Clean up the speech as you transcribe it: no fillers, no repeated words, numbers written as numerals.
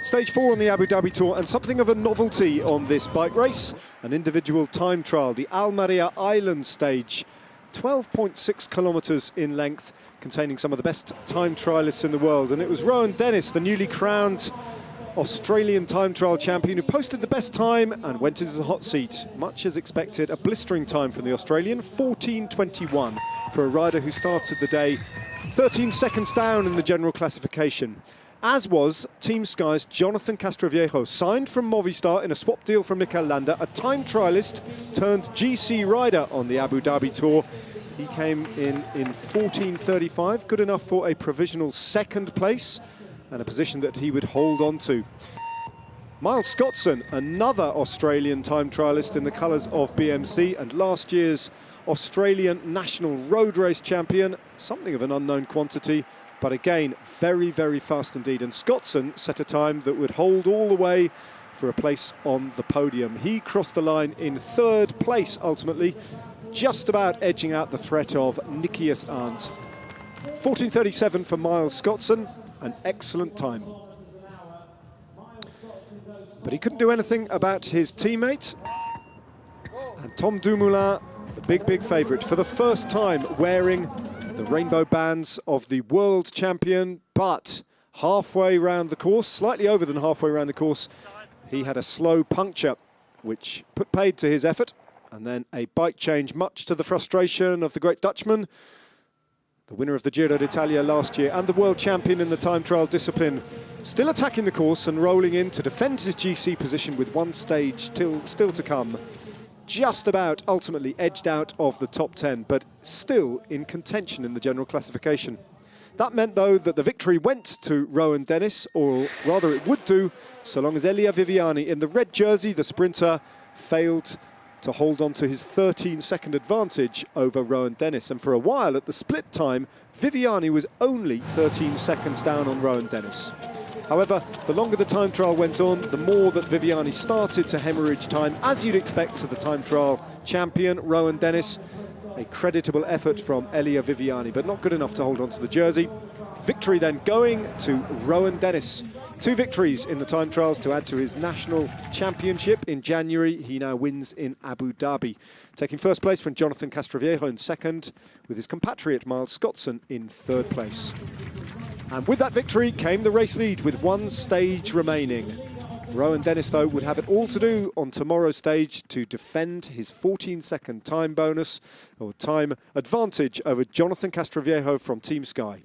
Stage 4 on the Abu Dhabi Tour, and something of a novelty on this bike race, an individual time trial, the Al Maria Island stage, 12.6 kilometres in length, containing some of the best time trialists in the world. And it was Rowan Dennis, the newly crowned Australian time trial champion, who posted the best time and went into the hot seat. Much as expected, a blistering time from the Australian, 14:21, for a rider who started the day 13 seconds down in the general classification. As was Team Sky's Jonathan Castroviejo, signed from Movistar in a swap deal from Mikel Landa, a time trialist turned GC rider on the Abu Dhabi Tour. He came in 14:35, good enough for a provisional second place, and a position that he would hold on to. Miles Scottson, another Australian time trialist in the colours of BMC, and last year's Australian national road race champion, something of an unknown quantity, but again, very, very fast indeed. And Scottson set a time that would hold all the way for a place on the podium. He crossed the line in third place, ultimately, just about edging out the threat of Nikias Arndt. 14:37 for Miles Scottson, an excellent time. But he couldn't do anything about his teammate. And Tom Dumoulin, the big favourite, for the first time wearing the rainbow bands of the world champion, but halfway round the course, slightly over than halfway around the course, he had a slow puncture, which put paid to his effort, and then a bike change, much to the frustration of the great Dutchman, the winner of the Giro d'Italia last year and the world champion in the time trial discipline, still attacking the course and rolling in to defend his GC position with one stage still to come. Just about ultimately edged out of the top 10, but still in contention in the general classification. That meant, though, that the victory went to Rowan Dennis, or rather it would do, so long as Elia Viviani in the red jersey, the sprinter, failed to hold on to his 13-second advantage over Rowan Dennis. And for a while at the split time, Viviani was only 13 seconds down on Rowan Dennis. However, the longer the time trial went on, the more that Viviani started to hemorrhage time, as you'd expect to the time trial champion, Rowan Dennis. A creditable effort from Elia Viviani, but not good enough to hold on to the jersey. Victory then going to Rowan Dennis. 2 victories in the time trials to add to his national championship in January. He now wins in Abu Dhabi, taking first place from Jonathan Castroviejo in second, with his compatriot Miles Scottson in third place. And with that victory came the race lead with one stage remaining. Rowan Dennis, though, would have it all to do on tomorrow's stage to defend his 14-second time bonus, or time advantage, over Jonathan Castroviejo from Team Sky.